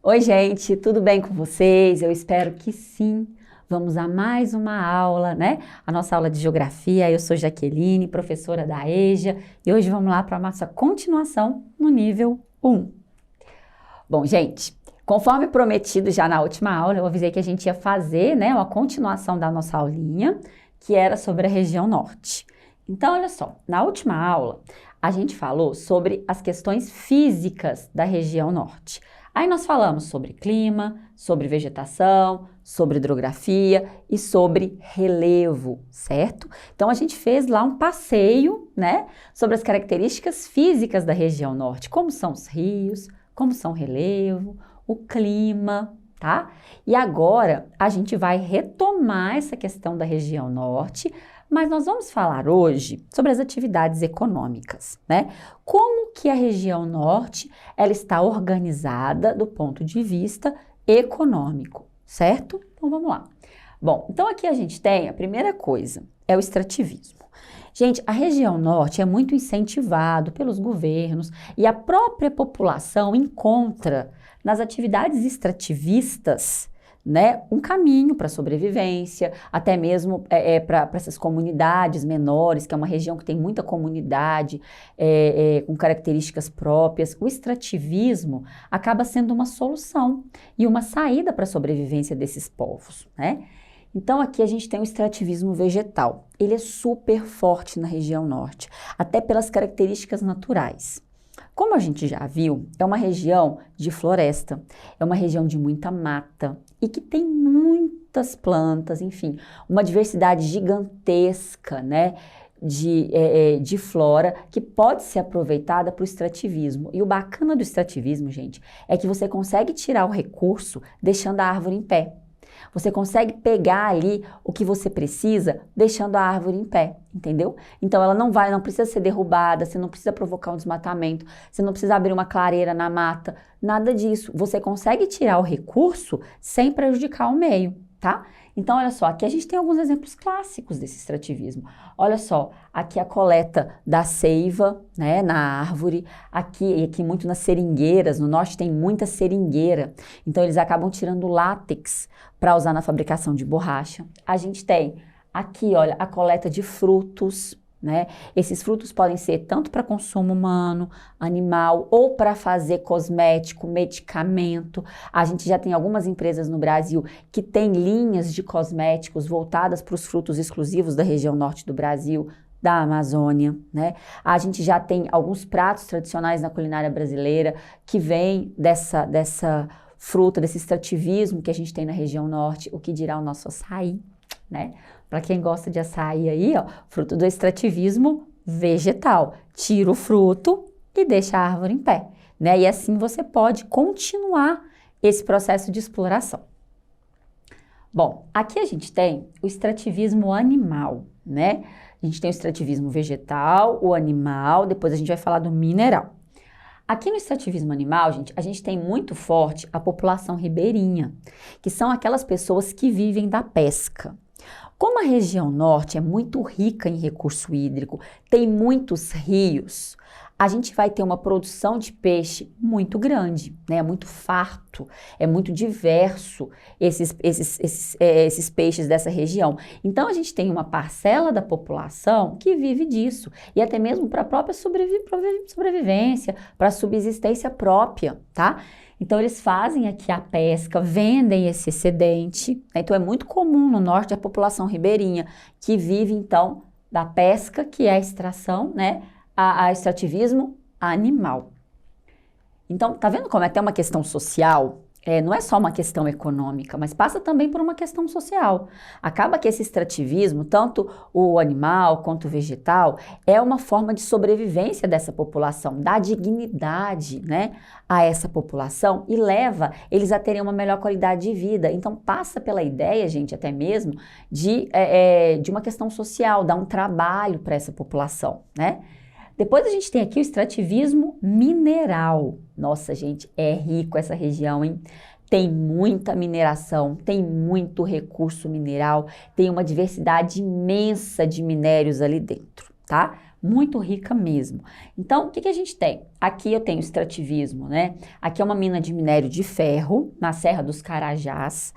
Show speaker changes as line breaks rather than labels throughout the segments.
Oi, gente, tudo bem com vocês? Eu espero que sim. Vamos a mais uma aula, né? A nossa aula de geografia. Eu sou Jaqueline, professora da EJA, e hoje vamos lá para a nossa continuação no nível 1. Bom, gente, conforme prometido já na última aula, eu avisei que a gente ia fazer, né, uma continuação da nossa aulinha, que era sobre a região norte. Então, olha só, na última aula, a gente falou sobre as questões físicas da região norte. Aí nós falamos sobre clima, sobre vegetação, sobre hidrografia e sobre relevo, certo? Então a gente fez lá um passeio, né, sobre as características físicas da região norte, como são os rios, como são o relevo, o clima, tá? E agora a gente vai retomar essa questão da região norte, mas nós vamos falar hoje sobre as atividades econômicas, né? Como que a região norte, ela está organizada do ponto de vista econômico, certo? Então vamos lá. Bom, então aqui a gente tem a primeira coisa, é o extrativismo. Gente, a região norte é muito incentivado pelos governos e a própria população encontra nas atividades extrativistas, né, um caminho para a sobrevivência, até mesmo para essas comunidades menores, que é uma região que tem muita comunidade com características próprias. O extrativismo acaba sendo uma solução e uma saída para a sobrevivência desses povos, né? Então aqui a gente tem o extrativismo vegetal. Ele é super forte na região norte, até pelas características naturais. Como a gente já viu, é uma região de floresta, é uma região de muita mata e que tem muitas plantas, enfim, uma diversidade gigantesca, né, de flora que pode ser aproveitada para o extrativismo. E o bacana do extrativismo, gente, é que você consegue tirar o recurso deixando a árvore em pé. Você consegue pegar ali o que você precisa, deixando a árvore em pé, entendeu? Então ela não precisa ser derrubada, você não precisa provocar um desmatamento, você não precisa abrir uma clareira na mata, nada disso. Você consegue tirar o recurso sem prejudicar o meio, tá? Então olha só, aqui a gente tem alguns exemplos clássicos desse extrativismo. Olha só, aqui a coleta da seiva, né, na árvore, aqui muito nas seringueiras, no norte tem muita seringueira, então eles acabam tirando látex para usar na fabricação de borracha. A gente tem aqui, olha, a coleta de frutos, né? Esses frutos podem ser tanto para consumo humano, animal ou para fazer cosmético, medicamento. A gente já tem algumas empresas no Brasil que têm linhas de cosméticos voltadas para os frutos exclusivos da região norte do Brasil, da Amazônia, né? A gente já tem alguns pratos tradicionais na culinária brasileira que vêm dessa fruta, desse extrativismo que a gente tem na região norte, o que dirá o nosso açaí, né? Para quem gosta de açaí aí, ó, fruto do extrativismo vegetal. Tira o fruto e deixa a árvore em pé, né? E assim você pode continuar esse processo de exploração. Bom, aqui a gente tem o extrativismo animal, né? A gente tem o extrativismo vegetal, o animal, depois a gente vai falar do mineral. Aqui no extrativismo animal, gente, a gente tem muito forte a população ribeirinha, que são aquelas pessoas que vivem da pesca. Como a região norte é muito rica em recurso hídrico, tem muitos rios, a gente vai ter uma produção de peixe muito grande, né? É muito farto, é muito diverso esses peixes dessa região. Então a gente tem uma parcela da população que vive disso, e até mesmo para a própria sobrevivência, para a subsistência própria, tá? Então eles fazem aqui a pesca, vendem esse excedente, né? Então é muito comum no norte a população ribeirinha que vive então da pesca, que é a extração, né? A extrativismo animal. Então, tá vendo como é até uma questão social? Não é só uma questão econômica, mas passa também por uma questão social. Acaba que esse extrativismo, tanto o animal quanto o vegetal, é uma forma de sobrevivência dessa população, dá dignidade, né, a essa população e leva eles a terem uma melhor qualidade de vida. Então, passa pela ideia, gente, até mesmo, de uma questão social, dar um trabalho para essa população, né? Depois a gente tem aqui o extrativismo mineral. Nossa, gente, é rico essa região, hein? Tem muita mineração, tem muito recurso mineral, tem uma diversidade imensa de minérios ali dentro, tá? muito rica mesmo. Então, o que a gente tem? Aqui eu tenho extrativismo, né? Aqui é uma mina de minério de ferro, na Serra dos Carajás.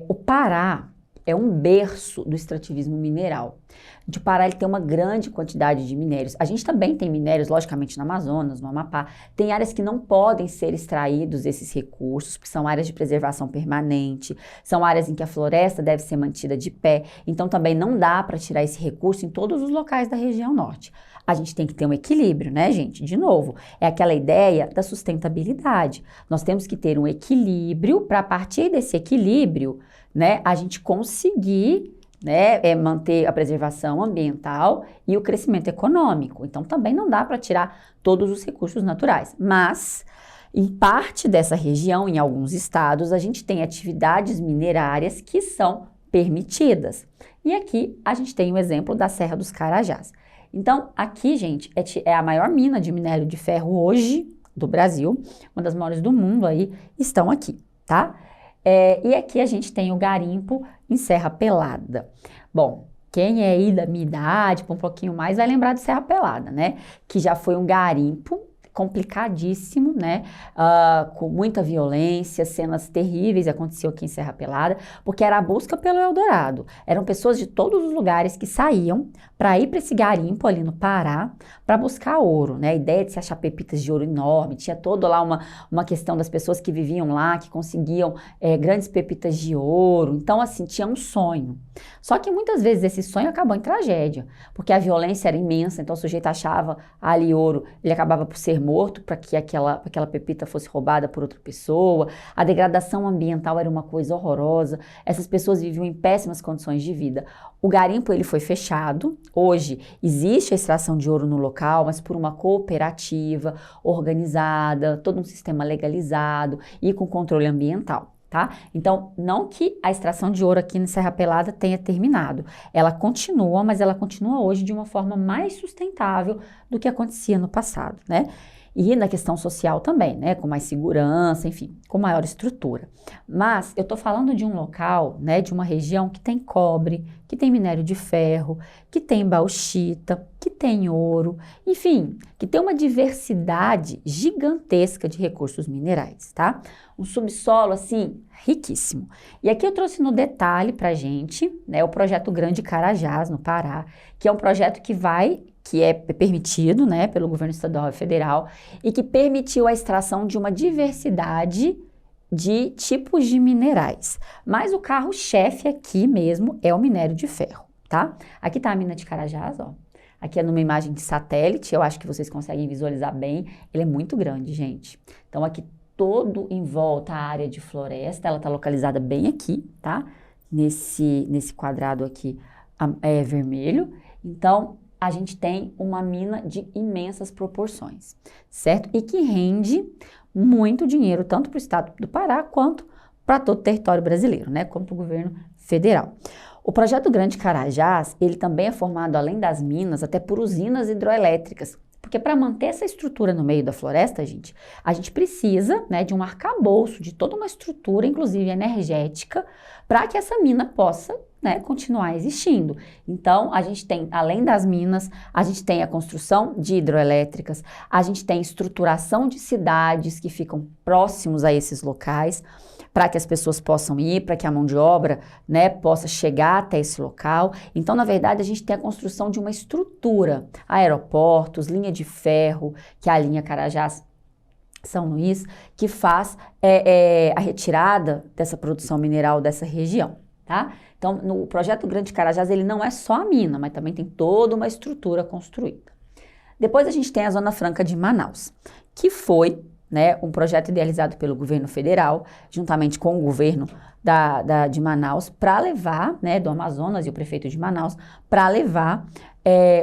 O Pará é um berço do extrativismo mineral. De Pará ele tem uma grande quantidade de minérios. A gente também tem minérios, logicamente, no Amazonas, no Amapá. Tem áreas que não podem ser extraídos esses recursos, porque são áreas de preservação permanente, são áreas em que a floresta deve ser mantida de pé. Então também não dá para tirar esse recurso em todos os locais da região norte. A gente tem que ter um equilíbrio, né, gente? De novo, é aquela ideia da sustentabilidade. Nós temos que ter um equilíbrio para, a partir desse equilíbrio, né, a gente conseguir, né, manter a preservação ambiental e o crescimento econômico. Então, também não dá para tirar todos os recursos naturais. Mas, em parte dessa região, em alguns estados, a gente tem atividades minerárias que são permitidas. E aqui a gente tem o exemplo da Serra dos Carajás. Então, aqui, gente, é a maior mina de minério de ferro hoje do Brasil, uma das maiores do mundo aí, estão aqui, tá? E aqui a gente tem o garimpo em Serra Pelada. Bom, quem é aí da minha idade, um pouquinho mais, vai lembrar de Serra Pelada, né? Que já foi um garimpo complicadíssimo, né? Com muita violência, cenas terríveis aconteciam aqui em Serra Pelada, porque era a busca pelo Eldorado. Eram pessoas de todos os lugares que saíam para ir para esse garimpo ali no Pará para buscar ouro, né? A ideia de se achar pepitas de ouro enorme, tinha toda lá uma questão das pessoas que viviam lá, que conseguiam grandes pepitas de ouro. Então, assim, tinha um sonho. Só que muitas vezes esse sonho acabou em tragédia, porque a violência era imensa, então o sujeito achava ali ouro, ele acabava por ser morto para que aquela pepita fosse roubada por outra pessoa. A degradação ambiental era uma coisa horrorosa. Essas pessoas viviam em péssimas condições de vida. O garimpo ele foi fechado. Hoje existe a extração de ouro no local, mas por uma cooperativa organizada, todo um sistema legalizado e com controle ambiental. Tá? Então, não que a extração de ouro aqui na Serra Pelada tenha terminado. Ela continua, mas ela continua hoje de uma forma mais sustentável do que acontecia no passado, né? E na questão social também, né? Com mais segurança, enfim, com maior estrutura. Mas eu tô falando de um local, né? De uma região que tem cobre, que tem minério de ferro, que tem bauxita, que tem ouro, enfim, que tem uma diversidade gigantesca de recursos minerais, tá? Um subsolo, assim, riquíssimo. E aqui eu trouxe no detalhe pra gente, né? O projeto Grande Carajás, no Pará, que é um projeto que é permitido, né, pelo governo estadual e federal, e que permitiu a extração de uma diversidade de tipos de minerais. Mas o carro-chefe aqui mesmo é o minério de ferro, tá? Aqui tá a mina de Carajás, ó. Aqui é numa imagem de satélite, eu acho que vocês conseguem visualizar bem. Ele é muito grande, gente. Então aqui todo em volta a área de floresta, ela tá localizada bem aqui, tá? Nesse quadrado aqui vermelho. Então, a gente tem uma mina de imensas proporções, certo? E que rende muito dinheiro, tanto para o estado do Pará, quanto para todo o território brasileiro, né? Como para o governo federal. O projeto Grande Carajás, ele também é formado, além das minas, até por usinas hidroelétricas. Porque para manter essa estrutura no meio da floresta, gente, a gente precisa, né, de um arcabouço, de toda uma estrutura, inclusive energética, para que essa mina possa, né, continuar existindo. Então, a gente tem, além das minas, a gente tem a construção de hidroelétricas, a gente tem estruturação de cidades que ficam próximos a esses locais, para que as pessoas possam ir, para que a mão de obra, né, possa chegar até esse local. Então, na verdade, a gente tem a construção de uma estrutura, aeroportos, linha de ferro, que é a linha Carajás São Luís, que faz a retirada dessa produção mineral dessa região, tá? Então, no projeto Grande Carajás, ele não é só a mina, mas também tem toda uma estrutura construída. Depois a gente tem a Zona Franca de Manaus, que foi, né, um projeto idealizado pelo governo federal, juntamente com o governo de Manaus, para levar, né, do Amazonas e o prefeito de Manaus, para levar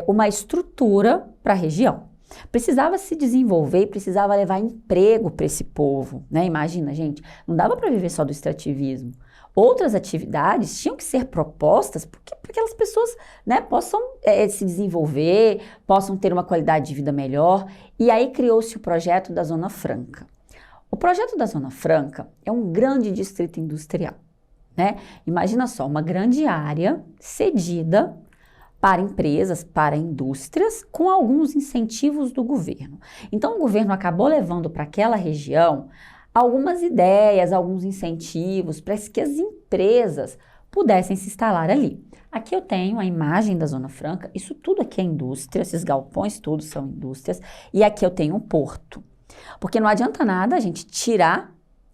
uma estrutura para a região. Precisava se desenvolver e precisava levar emprego para esse povo, né? Imagina, gente, não dava para viver só do extrativismo. Outras atividades tinham que ser propostas para que aquelas pessoas, né, possam se desenvolver, possam ter uma qualidade de vida melhor. E aí criou-se o projeto da Zona Franca. O projeto da Zona Franca é um grande distrito industrial, né? Imagina só, uma grande área cedida para empresas, para indústrias, com alguns incentivos do governo. Então, o governo acabou levando para aquela região algumas ideias, alguns incentivos para que as empresas pudessem se instalar ali. Aqui eu tenho a imagem da Zona Franca, isso tudo aqui é indústria, esses galpões todos são indústrias, e aqui eu tenho um porto. Porque não adianta nada a gente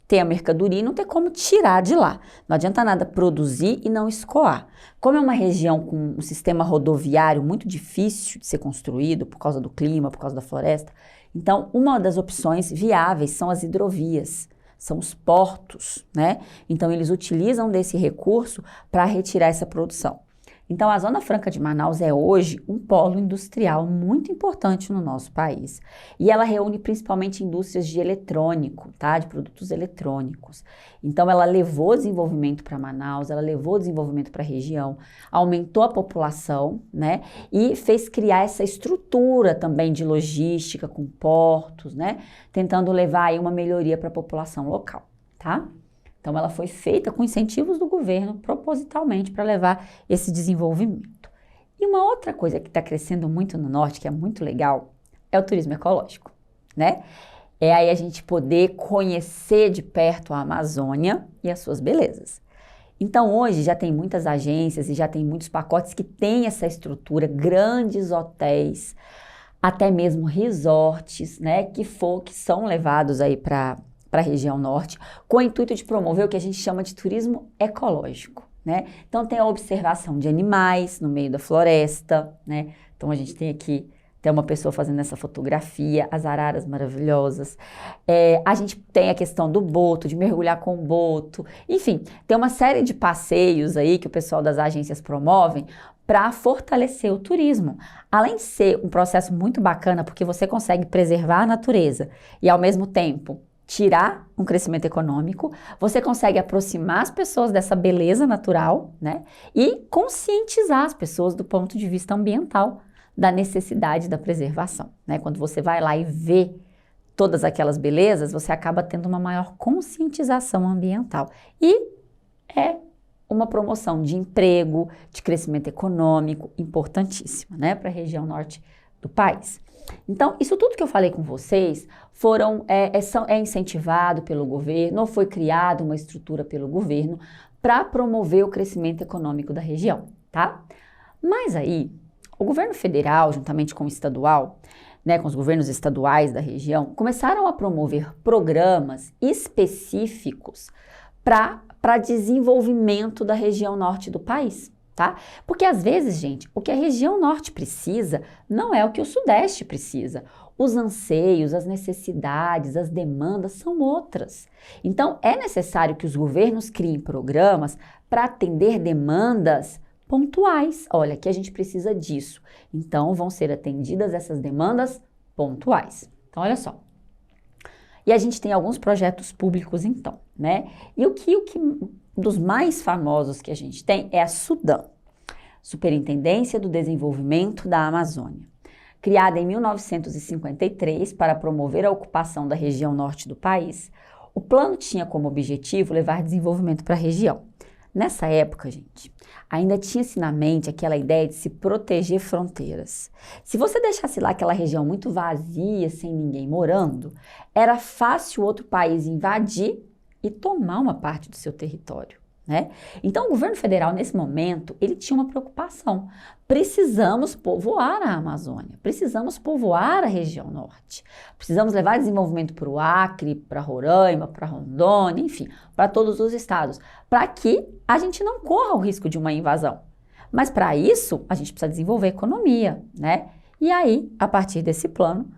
ter a mercadoria e não ter como tirar de lá. Não adianta nada produzir e não escoar. Como é uma região com um sistema rodoviário muito difícil de ser construído por causa do clima, por causa da floresta, então uma das opções viáveis são as hidrovias, são os portos, né? Então eles utilizam desse recurso para retirar essa produção. Então, a Zona Franca de Manaus é hoje um polo industrial muito importante no nosso país. E ela reúne principalmente indústrias de eletrônico, tá? De produtos eletrônicos. Então, ela levou desenvolvimento para Manaus, ela levou desenvolvimento para a região, aumentou a população, né? E fez criar essa estrutura também de logística com portos, né? Tentando levar aí uma melhoria para a população local, tá? Então, ela foi feita com incentivos do governo, propositalmente, para levar esse desenvolvimento. E uma outra coisa que está crescendo muito no norte, que é muito legal, é o turismo ecológico, né? É aí a gente poder conhecer de perto a Amazônia e as suas belezas. Então, hoje já tem muitas agências e já tem muitos pacotes que têm essa estrutura, grandes hotéis, até mesmo resorts, né? Que são levados aí para a região norte, com o intuito de promover o que a gente chama de turismo ecológico, né? Então, tem a observação de animais no meio da floresta, né? Então, a gente tem aqui até uma pessoa fazendo essa fotografia, as araras maravilhosas. A gente tem a questão do boto, de mergulhar com o boto. Enfim, tem uma série de passeios aí que o pessoal das agências promovem para fortalecer o turismo. Além de ser um processo muito bacana, porque você consegue preservar a natureza e, ao mesmo tempo, tirar um crescimento econômico, você consegue aproximar as pessoas dessa beleza natural, né? E conscientizar as pessoas do ponto de vista ambiental da necessidade da preservação, né? Quando você vai lá e vê todas aquelas belezas, você acaba tendo uma maior conscientização ambiental. E é uma promoção de emprego, de crescimento econômico importantíssima, né? Para a região norte do país. Então, isso tudo que eu falei com vocês é incentivado pelo governo, ou foi criada uma estrutura pelo governo para promover o crescimento econômico da região, tá? Mas aí, o governo federal, juntamente com o estadual, né, com os governos estaduais da região, começaram a promover programas específicos para desenvolvimento da região norte do país. Tá? Porque às vezes, gente, o que a região norte precisa não é o que o sudeste precisa. Os anseios, as necessidades, as demandas são outras. Então, é necessário que os governos criem programas para atender demandas pontuais. Olha, aqui a gente precisa disso. Então, vão ser atendidas essas demandas pontuais. Então, olha só. E a gente tem alguns projetos públicos, então, né? E o que dos mais famosos que a gente tem é a SUDAM, Superintendência do Desenvolvimento da Amazônia. Criada em 1953 para promover a ocupação da região norte do país, o plano tinha como objetivo levar desenvolvimento para a região. Nessa época, gente, ainda tinha-se na mente aquela ideia de se proteger fronteiras. Se você deixasse lá aquela região muito vazia, sem ninguém morando, era fácil outro país invadir e tomar uma parte do seu território, né? Então, o governo federal, nesse momento, ele tinha uma preocupação. Precisamos povoar a Amazônia, precisamos povoar a região norte, precisamos levar desenvolvimento para o Acre, para Roraima, para Rondônia, enfim, para todos os estados, para que a gente não corra o risco de uma invasão. Mas, para isso, a gente precisa desenvolver economia, né? E aí, a partir desse plano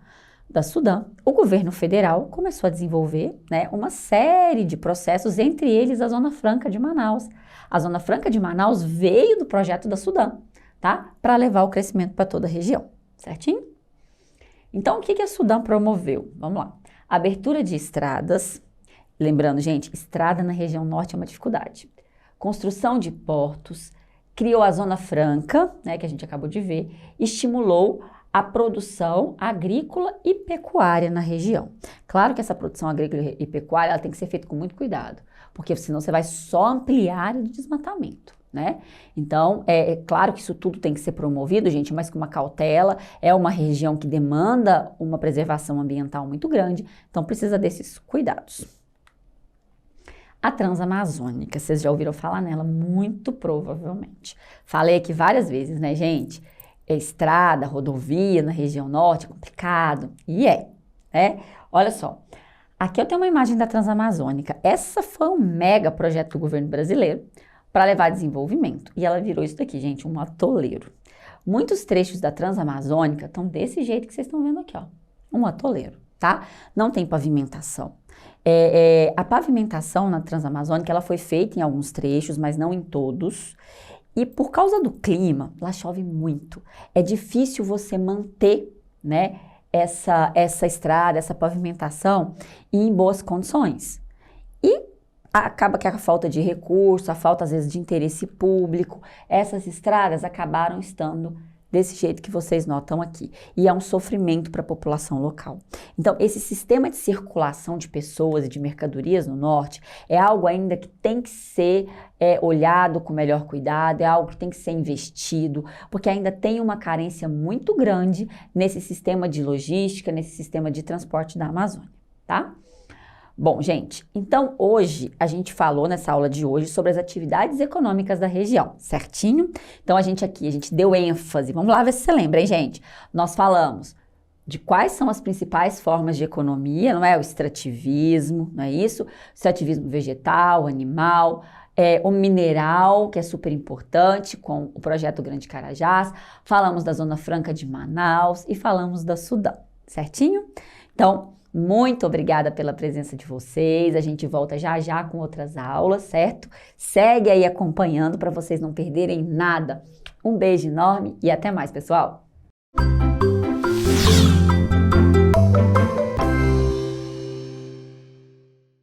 da SUDAM, o governo federal começou a desenvolver, né, uma série de processos, entre eles a Zona Franca de Manaus. A Zona Franca de Manaus veio do projeto da SUDAM, tá? Para levar o crescimento para toda a região, certinho? Então, o que a SUDAM promoveu? Vamos lá. Abertura de estradas. Lembrando, gente, estrada na região norte é uma dificuldade. Construção de portos. Criou a Zona Franca, né, que a gente acabou de ver. Estimulou a produção agrícola e pecuária na região. Claro que essa produção agrícola e pecuária ela tem que ser feita com muito cuidado, porque senão você vai só ampliar o desmatamento, né? Então, é claro que isso tudo tem que ser promovido, gente, mas com uma cautela. É uma região que demanda uma preservação ambiental muito grande, então precisa desses cuidados. A Transamazônica, vocês já ouviram falar nela? Muito provavelmente. Falei aqui várias vezes, né, gente? Estrada, rodovia na região norte, é complicado. E né? Olha só, aqui eu tenho uma imagem da Transamazônica. Essa foi um mega projeto do governo brasileiro para levar desenvolvimento. E ela virou isso daqui, gente, um atoleiro. Muitos trechos da Transamazônica estão desse jeito que vocês estão vendo aqui, ó. Um atoleiro, tá? Não tem pavimentação. A pavimentação na Transamazônica, ela foi feita em alguns trechos, mas não em todos. E por causa do clima, lá chove muito. É difícil você manter, né, essa estrada, essa pavimentação em boas condições. E acaba que a falta de recurso, a falta às vezes de interesse público, essas estradas acabaram estando desse jeito que vocês notam aqui. E é um sofrimento para a população local. Então, esse sistema de circulação de pessoas e de mercadorias no norte é algo ainda que tem que ser olhado com melhor cuidado, é algo que tem que ser investido, porque ainda tem uma carência muito grande nesse sistema de logística, nesse sistema de transporte da Amazônia, tá? Bom, gente, então hoje a gente falou nessa aula de hoje sobre as atividades econômicas da região, certinho? Então a gente deu ênfase, vamos lá ver se você lembra, hein, gente? Nós falamos de quais são as principais formas de economia, não é? O extrativismo, não é isso? O extrativismo vegetal, animal, o mineral, que é super importante, com o projeto Grande Carajás, falamos da Zona Franca de Manaus e falamos da Sudão, certinho? Então, muito obrigada pela presença de vocês, a gente volta já já com outras aulas, certo? Segue aí acompanhando para vocês não perderem nada. Um beijo enorme e até mais, pessoal!